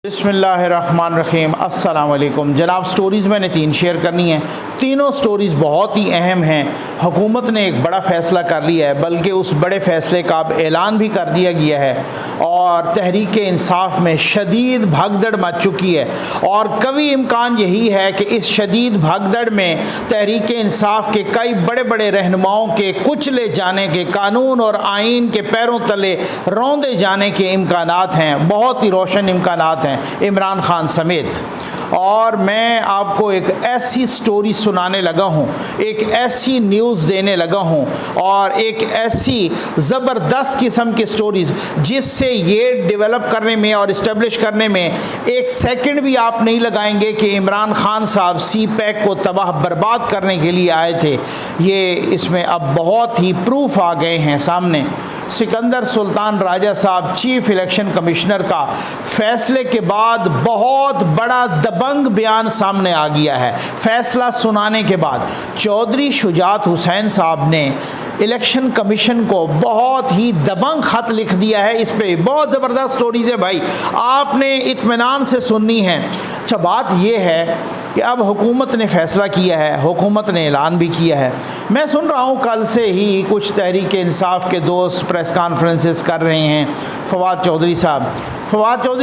बिस्मिल्लाहिर्रहमानिर्रहीम अस्सलाम वालेकुम जनाब। स्टोरीज़ मैंने 3 शेयर करनी है। तीनों स्टोरीज़ बहुत ही अहम हैं। हुकूमत ने एक बड़ा फ़ैसला कर लिया है, बल्कि उस बड़े फ़ैसले का अब ऐलान भी कर दिया गया है और तहरीक इंसाफ में शदीद भागदड़ मच चुकी है। और कभी इम्कान यही है कि इस शदीद भागदड़ में तहरीक इंसाफ के कई बड़े बड़े रहनुमाओं के कुचले जाने के, कानून और आइन के पैरों तले रौंदे जाने के इम्कानात हैं, बहुत ही रोशन इम्कानात हैं इमरान खान समेत। और मैं आपको एक ऐसी स्टोरी सुनाने लगा हूँ, एक ऐसी न्यूज़ देने लगा हूँ और एक ऐसी ज़बरदस्त किस्म की स्टोरीज़ जिससे ये डेवलप करने में और इस्टेब्लिश करने में एक सेकंड भी आप नहीं लगाएंगे कि इमरान खान साहब CPAC को तबाह बर्बाद करने के लिए आए थे। ये इसमें अब बहुत ही प्रूफ आ गए हैं सामने। सिकंदर सुल्तान राजा साहब चीफ इलेक्शन कमिश्नर का फैसले के बाद बहुत बड़ा दबंग बयान सामने आ गया है। फैसला सुनाने के बाद चौधरी शुजात हुसैन साहब ने इलेक्शन कमीशन को बहुत ही दबंग ख़त लिख दिया है। इस पे बहुत ज़बरदस्त स्टोरीज है भाई, आपने इत्मीनान से सुननी है। अच्छा, बात यह है कि अब हुकूमत ने फ़ैसला किया है, हुकूमत ने ऐलान भी किया है। मैं सुन रहा हूँ कल से ही कुछ तहरीक इंसाफ के दोस्त प्रेस कॉन्फ्रेंसेस कर रहे हैं। फवाद चौधरी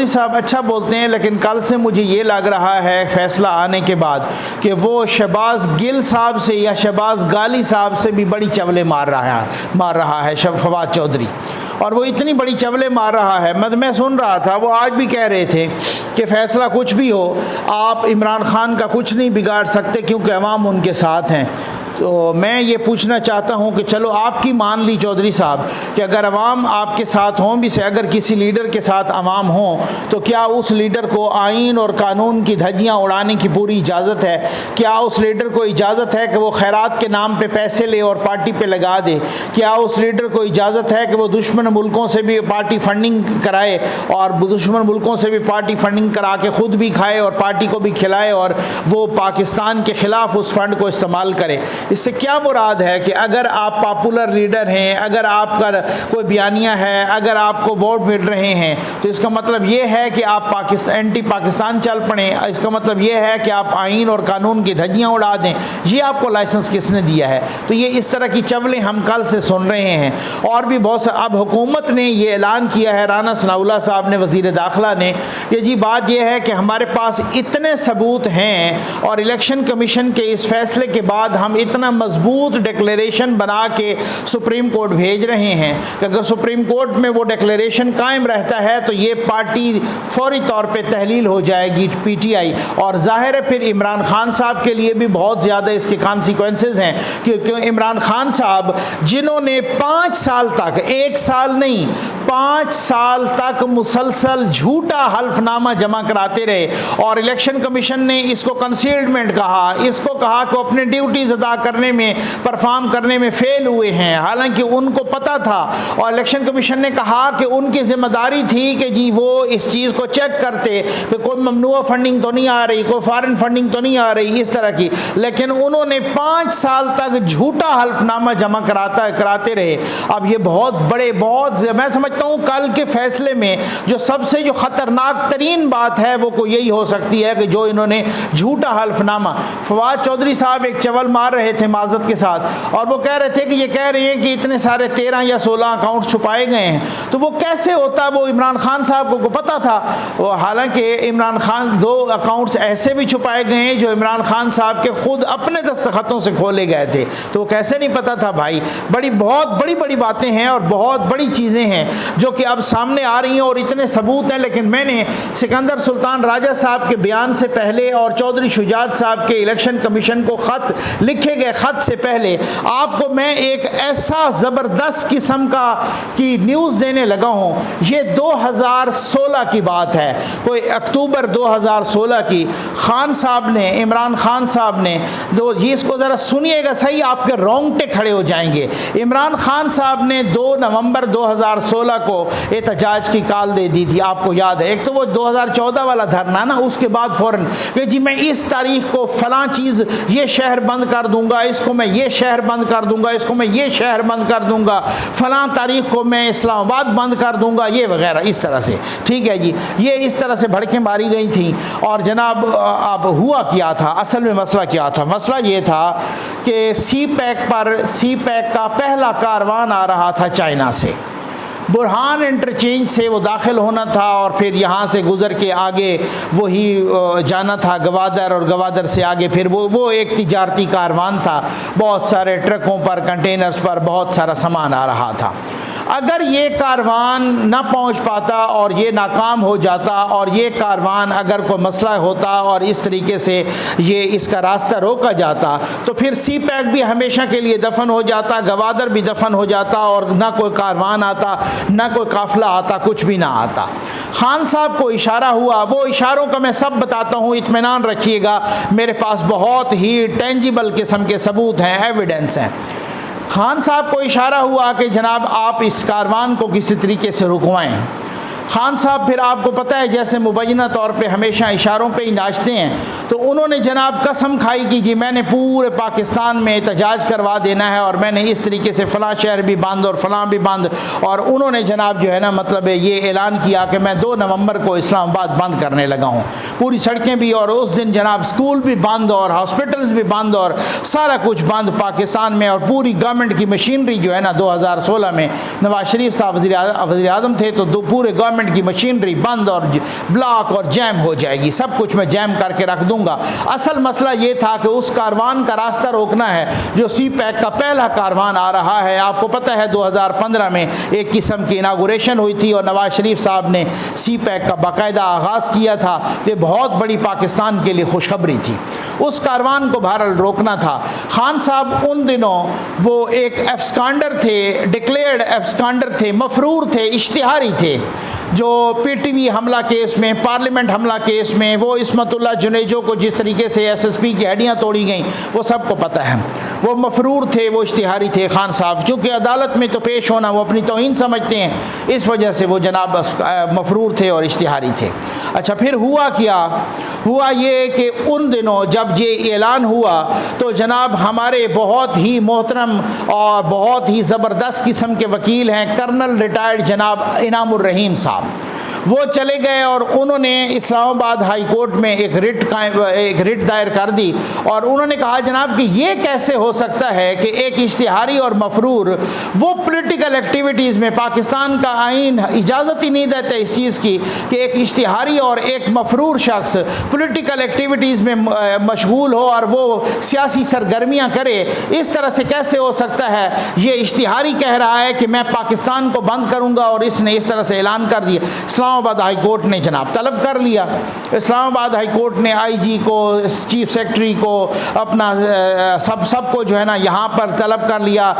साहब अच्छा बोलते हैं, लेकिन कल से मुझे ये लग रहा है फ़ैसला आने के बाद कि वो शहबाज गिल साहब से या शहबाज गाली साहब से भी बड़ी चवले मार रहा है फवाद चौधरी। और वो इतनी बड़ी चवले मार रहा है, मैं सुन रहा था वो आज भी कह रहे थे कि फ़ैसला कुछ भी हो, आप इमरान खान का कुछ नहीं बिगाड़ सकते क्योंकि अवाम उनके साथ हैं। तो मैं ये पूछना चाहता हूँ कि चलो आपकी मान ली चौधरी साहब कि अगर अवाम आपके साथ हों भी से, अगर किसी लीडर के साथ अवाम हों तो क्या उस लीडर को आइन और कानून की धज्जियाँ उड़ाने की पूरी इजाज़त है? क्या उस लीडर को इजाज़त है कि वो खैरात के नाम पे पैसे ले और पार्टी पे लगा दे? क्या उस लीडर को इजाज़त है कि वो दुश्मन मुल्कों से भी पार्टी फंडिंग कराए और दुश्मन मुल्कों से भी पार्टी फंडिंग करा के ख़ुद भी खाए और पार्टी को भी खिलाए और वो पाकिस्तान के ख़िलाफ़ उस फंड को इस्तेमाल करे? इससे क्या मुराद है कि अगर आप पॉपुलर लीडर हैं, अगर आपका कोई बयानिया है, अगर आपको वोट मिल रहे हैं तो इसका मतलब ये है कि आप एंटी पाकिस्तान चल पड़े। इसका मतलब ये है कि आप आइन और कानून की धज्जियाँ उड़ा दें। ये आपको लाइसेंस किसने दिया है? तो ये इस तरह की चवलें हम कल से सुन रहे हैं। और भी बहुत सा अब हुकूमत ने ये ऐलान किया है, राना सनाउल्लाह साहब ने, वज़ीर दाखिला ने, कि जी बात यह है कि हमारे पास इतने सबूत हैं और इलेक्शन कमीशन के इस फैसले के बाद हम इतना मजबूत डिक्लेरेशन बना के सुप्रीम कोर्ट भेज रहे हैं कि अगर सुप्रीम कोर्ट में वो डिक्लेरेशन कायम रहता है तो ये पार्टी फौरी तौर पे तहलील हो जाएगी PTI। और जाहिर है फिर इमरान खान साहब के लिए भी बहुत ज़्यादा इसके कॉन्सिक्वेंसेस हैं, क्योंकि इमरान खान साहब जिन्होंने 5 साल तक, 1 साल नहीं 5 साल तक मुसलसल झूठा हल्फनामा जमा कराते रहे और इलेक्शन कमीशन ने इसको कंसीलमेंट कहा, इसको कहा कि अपनी ड्यूटीज़ अदा करने में, परफॉर्म करने में फेल हुए हैं, हालांकि उनको पता था। और इलेक्शन कमीशन ने कहा कि उनकी जिम्मेदारी थी कि जी वो इस चीज़ को चेक करते कि कोई ममनुआ फंडिंग तो नहीं आ रही, कोई फॉरेन फंडिंग तो नहीं आ रही, इस तरह की। लेकिन उन्होंने 5 साल तक झूठा हल्फनामा जमा कराते रहे। अब ये मैं समझता हूँ कल के फैसले में जो सबसे ख़तरनाक तरीन बात है वो यही हो सकती है कि जो इन्होंने झूठा हल्फनामा, फवाद चौधरी साहब एक चवल मार रहे थे माजरत के साथ और वो कह रहे थे कि ये कह रहे हैं कि इतने सारे 13 या 16 अकाउंट छुपाए गए हैं। तो वो कैसे होता? वो इमरान खान साहब को पता था। हालांकि इमरान खान 2 अकाउंट्स ऐसे भी छुपाए गए हैं जो इमरान खान साहब के खुद अपने दस्तखतों से खोले गए थे। तो वो कैसे नहीं पता था भाई? बहुत बड़ी बातें हैं और बहुत बड़ी चीज़ें हैं जो कि अब सामने आ रही हैं और इतने सबूत हैं। लेकिन मैंने सिकंदर सुल्तान राजा साहब के बयान से पहले और चौधरी शुजात साहब के इलेक्शन कमीशन को ख़त लिखे गए ख़त से पहले आपको मैं एक ऐसा ज़बरदस्त किस्म की न्यूज़ देने लगा हूँ। ये 2016 की बात है, कोई अक्टूबर 2016 की। खान साहब ने, इमरान खान साहब ने, ये इसको ज़रा सुनिएगा सही, आपके रोंगटे खड़े हो जाएंगे। इमरान खान साहब ने 2 नवंबर 2016 को एहतजाज की कॉल दे दी थी, आपको याद है। एक तो वो 2014 वाला धरना ना, उसके बाद फ़ौरन कि जी मैं इस तारीख को फ़लाँ चीज़ ये शहर बंद कर दूंगा, इसको मैं ये शहर बंद कर दूंगा, इसको मैं ये शहर बंद कर दूंगा, फ़लाँ तारीख को मैं इस्लामाबाद बंद कर दूंगा, ये वगैरह इस तरह से। ठीक है जी, ये इस तरह से भड़कें मारी गई थी। और जनाब अब हुआ क्या था, असल में मसला क्या था? मसला ये था कि सी पैक का पहला कारवान आ रहा था चाइना से, बुरहान इंटरचेंज से वो दाखिल होना था और फिर यहाँ से गुज़र के आगे वही जाना था गवादर, और गवादर से आगे फिर वो एक तिजारती कारवान था, बहुत सारे ट्रकों पर, कंटेनर्स पर बहुत सारा सामान आ रहा था। अगर ये कारवान ना पहुंच पाता और ये नाकाम हो जाता, और ये कारवान अगर कोई मसला होता और इस तरीके से ये इसका रास्ता रोका जाता, तो फिर सी पैक भी हमेशा के लिए दफन हो जाता, गवादर भी दफन हो जाता, और ना कोई कारवान आता, ना कोई काफ़िला आता, कुछ भी ना आता। खान साहब को इशारा हुआ, वो इशारों का मैं सब बताता हूँ, इत्मीनान रखिएगा, मेरे पास बहुत ही टेंजिबल किस्म के सबूत हैं, एविडेंस हैं। खान साहब को इशारा हुआ कि जनाब आप इस कारवान को किसी तरीके से रुकवाएं। खान साहब फिर आपको पता है जैसे मुबैना तौर पे हमेशा इशारों पे ही नाचते हैं, तो उन्होंने जनाब कसम खाई कि जी मैंने पूरे पाकिस्तान में एहतजाज करवा देना है, और मैंने इस तरीके से फ़लाँ शहर भी बंद और फ़लाँ भी बंद। और उन्होंने जनाब जो है ना मतलब ये ऐलान किया कि मैं 2 नवंबर को इस्लामाबाद बंद करने लगा हूँ, पूरी सड़कें भी, और उस दिन जनाब स्कूल भी बंद और हॉस्पिटल्स भी बंद और सारा कुछ बंद पाकिस्तान में। और पूरी गवर्नमेंट की मशीनरी जो है ना 2016 में नवाज शरीफ साहब वज़ीर आज़म थे, तो पूरे गवर्नमेंट की मशीनरी बंद और ब्लॉक और जैम हो जाएगी, सब कुछ मैं जैम करके रख दूंगा। असल मसला ये था कि उस कारवान का रास्ता रोकना है जो सी पैक का पहला कारवान आ रहा है। आपको पता है 2015 में एक किस्म की इनागुरेशन हुई थी और नवाज शरीफ साहब ने सी पैक का बाकायदा आगाज़ किया था। ये बहुत बड़ी पाकिस्तान के लिए खुशखबरी थी। उस कारवान को बहरहाल रोकना था। खान साहब उन दिनों वो एक एब्सकॉन्डर थे, डिक्लेयर्ड एब्सकॉन्डर थे, मफरूर थे, इश्तिहारी थे, जो पीटीवी हमला केस में, पार्लियामेंट हमला केस में, वो इस्मतुल्लाह जुनेजो को जिस तरीके से एसएसपी की हड्डियाँ तोड़ी गई वो सबको पता है। वो मफरूर थे, वो इश्तिहारी थे खान साहब, क्योंकि अदालत में तो पेश होना वो अपनी तौहीन समझते हैं, इस वजह से वो जनाब मफरूर थे और इश्तिहारी थे। अच्छा, फिर हुआ क्या? हुआ ये कि उन दिनों जब ये ऐलान हुआ तो जनाब हमारे बहुत ही मोहतरम और बहुत ही ज़बरदस्त किस्म के वकील हैं, कर्नल रिटायर्ड जनाब इनामुर रहीम साहब, वो चले गए और उन्होंने इस्लामाबाद हाई कोर्ट में एक रिट दायर कर दी। और उन्होंने कहा जनाब कि ये कैसे हो सकता है कि एक इश्तिहारी और मफरूर वो पॉलिटिकल एक्टिविटीज़ में, पाकिस्तान का आइन इजाज़त ही नहीं देता इस चीज़ की कि एक इश्तिहारी और एक मफरूर शख्स पॉलिटिकल एक्टिविटीज़ में मशगूल हो और वो सियासी सरगर्मियाँ करे। इस तरह से कैसे हो सकता है? ये इश्तिहारी कह रहा है कि मैं पाकिस्तान को बंद करूँगा और इसने इस तरह से ऐलान कर दिया। इस्लामाबाद हाई कोर्ट ने जनाब तलब कर लिया। इस्लामाबाद हाई कोर्ट ने आईजी को, चीफ सेक्रेटरी को, अपना सबको जो है ना यहाँ पर तलब कर लिया,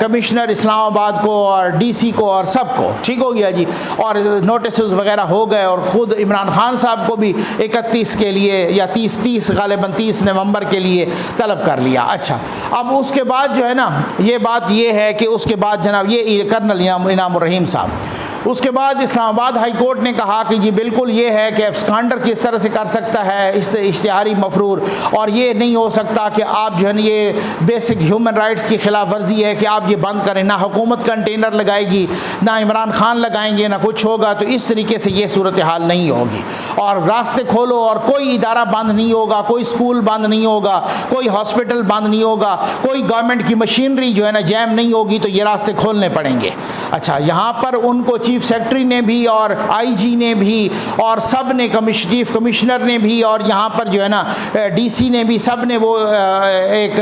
कमिश्नर इस्लामाबाद को और डीसी को और सबको। ठीक हो गया जी, और नोटिस वगैरह हो गए और ख़ुद इमरान खान साहब को भी 31 के लिए या 30 गालिबन 30 नवंबर के लिए तलब कर लिया। अच्छा, अब उसके बाद जो है ना ये बात ये है कि उसके बाद जनाब ये कर्नल इनामुर रहीम साहब, उसके बाद इस्लामाबाद हाई कोर्ट ने कहा कि जी बिल्कुल ये है कि एब्सकॉन्डर किस तरह से कर सकता है इश्तिहारी मफरूर, और ये नहीं हो सकता कि आप जो है ना ये बेसिक ह्यूमन राइट्स की खिलाफ वर्जी है कि आप ये बंद करें। ना हुकूमत कंटेनर लगाएगी, ना इमरान खान लगाएंगे, ना कुछ होगा। तो इस तरीके से ये सूरत हाल नहीं होगी और रास्ते खोलो और कोई इदारा बंद नहीं होगा, कोई स्कूल बंद नहीं होगा, कोई हॉस्पिटल बंद नहीं होगा, कोई गवर्नमेंट की मशीनरी जो है ना जैम नहीं होगी, तो ये रास्ते खोलने पड़ेंगे। अच्छा, यहाँ पर उनको चीफ सेक्रेटरी ने भी और आईजी ने भी और सब ने, चीफ कमिश्नर ने भी और यहाँ पर जो है ना डीसी ने भी, सब ने वो एक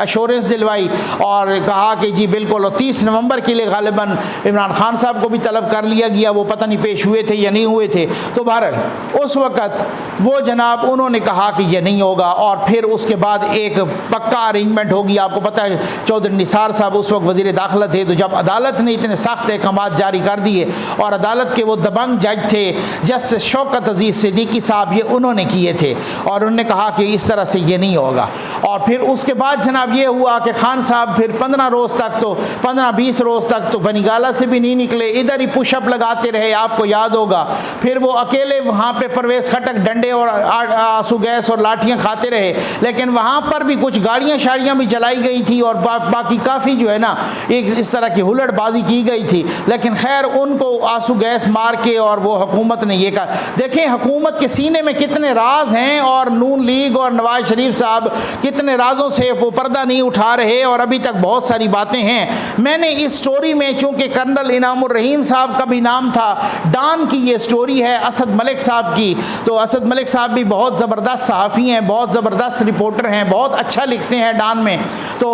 अश्योरेंस दिलवाई और कहा कि जी बिल्कुल। और 30 नवंबर के लिए गालिबन इमरान खान साहब को भी तलब कर लिया गया, वो पता नहीं पेश हुए थे या नहीं हुए थे। तो बहरहाल उस वक़्त वो जनाब उन्होंने कहा कि ये नहीं होगा, और फिर उसके बाद एक पक्का अरेंजमेंट होगी। आपको पता है चौधरी निसार साहब उस वक्त वज़ीर दाखिला थे, तो जब अदालत ने इतने सख्त अहकाम जारी कर दिए चाहिए। और अदालत के वो दबंग जज थे जस्टिस शौकत अजीज़ सिद्दीकी साहब, ये उन्होंने किए थे और उन्होंने कहा कि इस तरह से ये नहीं होगा। और फिर उसके बाद जनाब ये हुआ कि खान साहब फिर 15 रोज़ तक तो 15-20 रोज़ तक तो बनीगाला से भी नहीं निकले, इधर ही पुशअप लगाते रहे, आपको याद होगा। फिर वो अकेले वहाँ पे परवेज़ खटक डंडे और आंसू गैस और लाठियाँ खाते रहे, लेकिन वहाँ पर भी कुछ गाड़ियाँ शाड़ियाँ भी जलाई गई थी और बाकी काफ़ी जो है ना एक इस तरह की हुलड़बाजी की गई थी। लेकिन खैर उनको आंसू गैस मार के और वो हुकूमत ने ये कहा। देखें हुकूमत के सीने में कितने राज हैं और नून लीग और नवाज शरीफ साहब कितने राजों से वो पर्दा नहीं उठा रहे और अभी तक बहुत सारी बातें हैं। मैंने इस स्टोरी में चूँकि कर्नल इनामुर रहीम साहब का भी नाम था, डॉन की ये स्टोरी है असद मलिक साहब की। तो असद मलिक साहब भी बहुत ज़बरदस्त सहाफ़ी हैं, बहुत ज़बरदस्त रिपोर्टर हैं, बहुत अच्छा लिखते हैं डॉन में। तो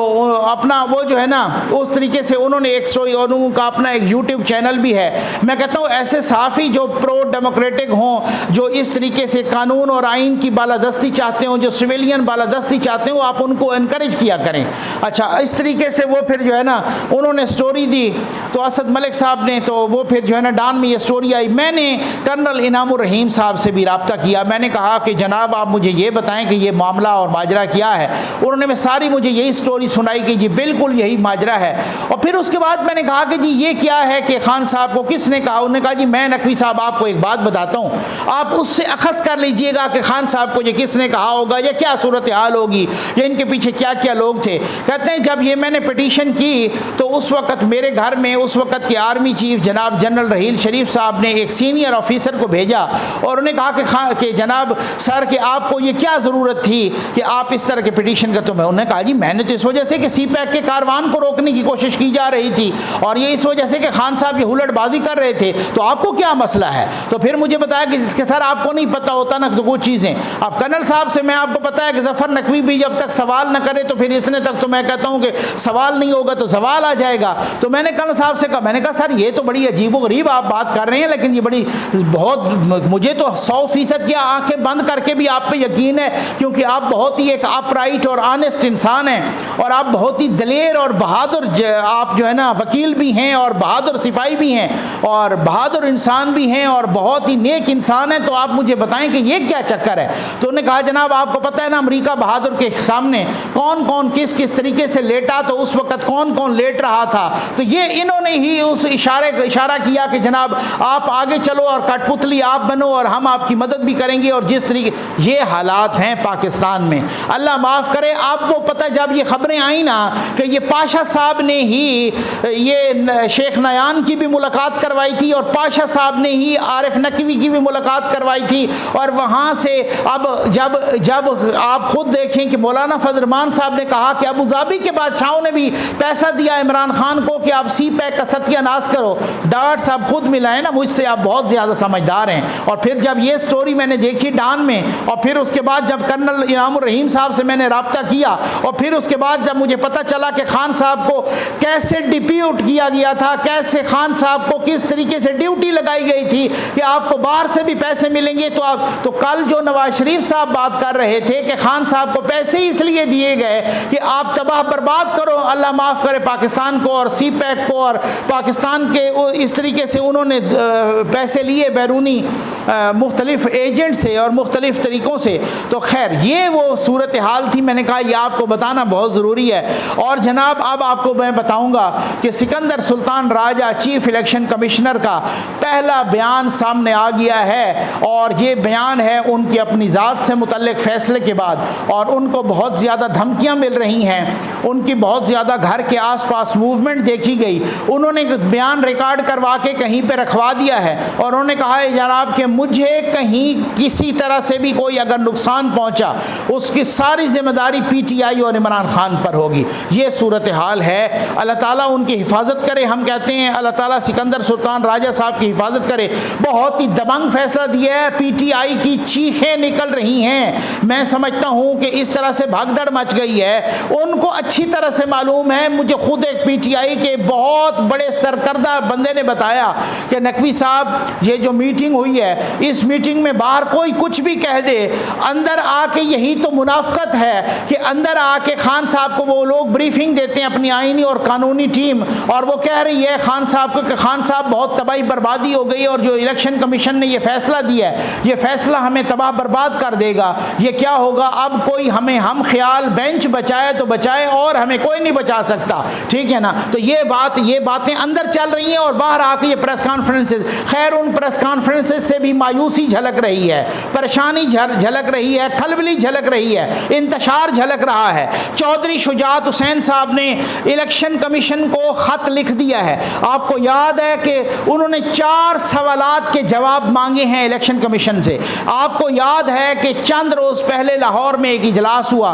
अपना वो जो है ना उस तरीके से उन्होंने एक स्टोरी और उनका अपना एक यूट्यूब चैनल भी है। मैं कहता हूँ ऐसे सहाफ़ी जो प्रो डेमोक्रेटिक हों, जो इस तरीके से कानून और आइन की बालादस्ती चाहते हों, जो सिविलियन बालादस्ती चाहते हो, आप उनको इनकरेज किया करें। अच्छा, इस तरीके से वो फिर जो है ना उन्होंने स्टोरी दी तो असद मलिक साहब ने, तो वो फिर जो है ना डॉन में ये स्टोरी आई। मैंने कर्नल इनामुर रहीम साहब से भी रब्ता किया, मैंने कहा कि जनाब आप मुझे ये बताएं कि ये मामला और माजरा क्या है। उन्होंने सारी मुझे यही स्टोरी सुनाई कि जी बिल्कुल यही माजरा है। और फिर उसके बाद मैंने कहा कि जी ये क्या है कि खान साहब को किसने कहा। उन्होंने कहा जी मैं नकवी साहब आपको एक बात बताता हूँ, आप उससे अखज़ कर लीजिएगा कि खान साहब को ये किसने कहा होगा या क्या सूरत हाल होगी या इनके पीछे क्या क्या लोग थे। कहते हैं जब ये मैंने पिटीशन की तो उस वक़्त मेरे घर में उस वक़्त के आर्मी चीफ जनाब जनरल रहील शरीफ साहब ने एक सीनियर ऑफिसर को भेजा और उन्हें कहा कि जनाब सर कि आपको ये क्या ज़रूरत थी कि आप इस तरह के पिटीशन करते हो। उन्होंने कहा जी मैंने तो इस वजह से कि CPAC के कारवान को रोकने की कोशिश की जा रही थी और ये इस वजह से कि खान साहब ये हुलड़बाजी कर रहे थे, तो आपको क्या मसला है। तो फिर मुझे बताया कि जिसके सर आपको नहीं पता होता ना तो वो चीज़ें। अब कर्नल साहब से मैं आपको पता है कि जफ़र नकवी भी जब तक सवाल न करे तो फिर इतने तक तो मैं कहता हूँ कि सवाल नहीं होगा तो सवाल आ जाएगा। तो मैंने कर्नल साहब से कहा, मैंने कहा सर ये तो बड़ी अजीबोगरीब आप बात कर रहे हैं, लेकिन ये बड़ी बहुत मुझे तो 100% की आंखें बंद करके भी आप पे यकीन है, क्योंकि आप बहुत ही एक अपराइट और ऑनेस्ट इंसान हैं और आप बहुत ही दलेर और बहादुर आप जो है ना वकील भी हैं और बहादुर सिपाही भी हैं और बहादुर इंसान भी हैं और बहुत ही नेक इंसान हैं। तो आप मुझे बताएं कि ये क्या चक्कर है। तो उन्होंने कहा जनाब आपको पता है ना अमेरिका बहादुर के सामने कौन कौन किस किस तरीके से लेटा, तो उस वक़्त कौन कौन लेट रहा था। तो ये इन्होंने ही उस इशारा किया कि जनाब आप आगे चलो और कठपुतली आप बनो और हम आपकी मदद भी करेंगे। और जिस तरीके ये हालात हैं पाकिस्तान में, अल्लाह माफ़ करे, आपको पता जब ये खबरें आई ना कि ये पाशा साहब ने ही ये शेख नयान की भी मुलाकात करवाई थी और पाशा साहब ने ही आरिफ नकवी की भी मुलाकात करवाई थी। और वहाँ से अब जब आप ख़ुद देखें कि मौलाना फजल रहमान साहब ने कहा कि अबू धाबी के बादशाहों ने भी पैसा दिया इमरान खान को कि आप CPAC का सत्यानाश करो। डाट साहब खुद मिलाए ना मुझसे, आप बहुत ज़्यादा समझदार हैं। और फिर जब ये स्टोरी मैंने देखी डॉन में और फिर उसके बाद जब कर्नल इनामुर रहीम साहब से मैंने रब्ता किया और फिर उसके बाद जब मुझे पता चला कि खान साहब को कैसे डिप्यूट किया गया था, कैसे खान साहब को किस तरीके से ड्यूटी लगाई गई थी कि आपको बाहर से भी पैसे मिलेंगे। तो कल जो नवाज शरीफ साहब बात कर रहे थे कि खान साहब को पैसे इसलिए दिए गए कि आप तबाह बर्बाद करो, अल्लाह माफ़ करे, पाकिस्तान को और CPAC को और पाकिस्तान के इस तरीके से उन्होंने पैसे लिए बैरूनी मुख्तलिफ एजेंट से और मुख्तलिफ तरीक़ों से। तो खैर ये वो सूरत हाल थी, मैंने कहा ये आपको बताना बहुत ज़रूरी है। और जनाब अब आपको मैं बताऊंगा कि Sikandar Sultan Raja chief election commissioner का पहला बयान सामने आ गया है और ये बयान है उनकी अपनी ज़ात से मुतल्लिक फ़ैसले के बाद। और उनको बहुत ज़्यादा धमकियाँ मिल रही हैं, उनकी बहुत ज़्यादा घर के आसपास मूवमेंट देखी गई। उन्होंने बयान रिकॉर्ड करवा के कहीं पे रखवा दिया है और उन्होंने कहा है जनाब कि मुझे कहीं किसी तरह से भी कोई अगर नुकसान पहुंचा उसकी सारी जिम्मेदारी PTI और इमरान खान पर होगी। ये सूरत हाल है। अल्लाह ताला उनकी हिफाजत करे। हम कहते हैं अल्लाह ताला सिकंदर सुल्तान राजा साहब की हिफाजत करे। बहुत ही दबंग फैसला दिया है, PTI की चीखें निकल रही हैं। मैं समझता हूँ कि इस तरह से भागदड़ मच गई है, उनको अच्छी अच्छी तरह से मालूम है, मुझे खुद एक पीटीआई के बहुत बड़े सरकर्दा बंदे ने बताया कि नकवी साहब ये जो मीटिंग हुई है, इस मीटिंग में बाहर कोई कुछ भी कह दे, अंदर आके यही तो मुनाफकत है कि अंदर आके खान साहब को वो लोग ब्रीफिंग देते हैं, अपनी आईनी और कानूनी टीम, और वो कह रही है खान साहब को कि खान साहब बहुत तबाही बर्बादी हो गई और जो इलेक्शन कमीशन ने ये फैसला दिया है, ये फैसला हमें तबाह बर्बाद कर देगा, ये क्या होगा, अब कोई हमें हम ख्याल बेंच बचाए तो बचाए और हमें कोई नहीं बचा सकता, ठीक है ना। तो ये बातें अंदर चल रही हैं और बाहर आके ये प्रेस कॉन्फ्रेंसेस, खैर उन प्रेस कॉन्फ्रेंसेस से भी मायूसी झलक रही है, परेशानी झलक रही है, खलबली झलक रही है, इंतशार झलक रहा है। चौधरी शुजात हुसैन साहब ने इलेक्शन कमीशन को खत लिख दिया है। आपको याद है कि उन्होंने 4 सवालात के जवाब मांगे हैं इलेक्शन कमीशन से। आपको याद है कि चंद रोज़ पहले लाहौर में एक इजलास हुआ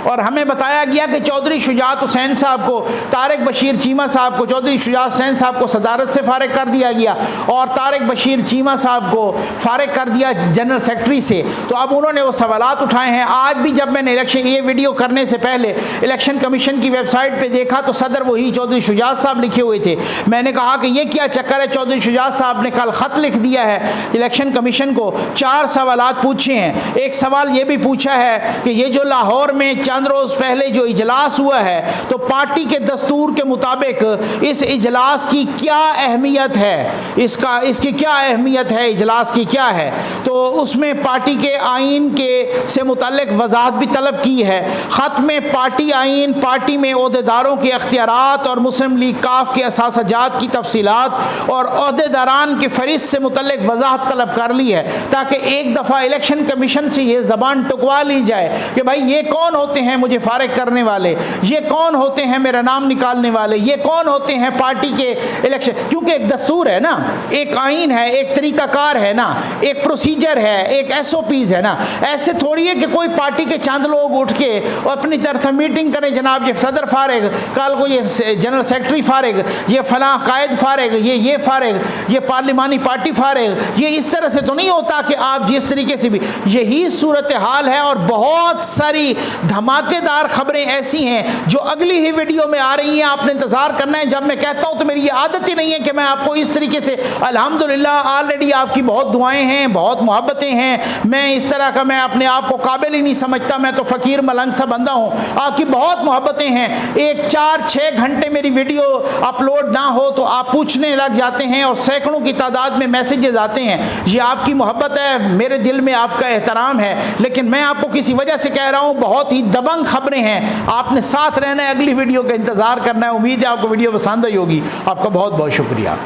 और हमें बताया गया कि चौधरी शुजात हुसैन साहब को, तारिक बशीर चीमा साहब को, चौधरी शुजात हुसैन साहब को सदारत से फारिग कर दिया गया और तारिक बशीर चीमा साहब को फारिग कर दिया जनरल सेक्रेटरी से। तो अब उन्होंने वो सवालात उठाए हैं। आज भी जब मैंने ये वीडियो करने से पहले इलेक्शन कमीशन की वेबसाइट पे देखा तो सदर वही चौधरी शुजात साहब लिखे हुए थे। मैंने कहा कि ये क्या चक्कर है, चौधरी शुजात साहब ने कल ख़त लिख दिया है इलेक्शन कमीशन को, 4 सवालात पूछे हैं। एक सवाल ये भी पूछा है कि ये जो लाहौर में चंद रोज़ पहले जो इजलास हुआ है, तो पार्टी के दस्तूर के मुताबिक इस इजलास की क्या अहमियत है, इसकी क्या अहमियत है, इजलास की क्या है। तो उसमें पार्टी के आइन के से मुतल्लिक वजाहत भी तलब की है। ख़त में पार्टी आइन, पार्टी में ओहदेदारों के अख्तियारात और मुस्लिम लीग काफ के असासजात की तफसीलात और ओहदेदारान के फ़हरिस्त से मुतल्लिक वजाहत तलब कर ली है, ताकि एक दफ़ा इलेक्शन कमीशन से ये ज़बान टुकवा ली जाए कि भाई ये कौन होते हैं मुझे फारिग करने वाले, ये कौन होते हैं मेरा नाम निकालने वाले, ये कौन होते हैं पार्टी के इलेक्शन। क्योंकि एक दस्तूर है ना, एक आइन है, एक तरीक़ाकार है ना, एक प्रोसीजर है, एक SOPs है ना। ऐसे थोड़ी है कि कोई पार्टी के चंद लोग उठ के और अपनी तरफ से मीटिंग करें, जनाब ये सदर फारिग, कल को ये जनरल सेक्रेटरी फारिग, ये फलां कायद फारिग, ये फारिग, ये पार्लिमानी पार्टी फारिग। ये इस तरह से तो नहीं होता कि आप जिस तरीके से भी, यही सूरत हाल है। और बहुत सारी धमाकेदार खबरें ऐसी हैं जो अगली ही वीडियो में आ रही हैं, आपने इंतज़ार करना है। जब मैं कहता हूँ तो मेरी ये आदत ही नहीं है कि मैं आपको इस तरीके से, अल्हम्दुलिल्लाह ऑलरेडी आपकी बहुत दुआएं हैं, बहुत मोहब्बतें हैं, मैं इस तरह का, मैं अपने आप को काबिल ही नहीं समझता, मैं तो फ़कीर मलंग सा बंदा हूँ। आपकी बहुत मोहब्बतें हैं, एक 4-6 घंटे मेरी वीडियो अपलोड ना हो तो आप पूछने लग जाते हैं और सैकड़ों की तादाद में मैसेजेस आते हैं। ये आपकी मोहब्बत है, मेरे दिल में आपका एहतराम है, लेकिन मैं आपको किसी वजह से कह रहा हूँ, बहुत ही दबंग खबरें हैं, आपने साथ रहना है, अगली वीडियो का इंतज़ार करना है। उम्मीद है आपको वीडियो पसंद आई होगी। आपका बहुत बहुत शुक्रिया।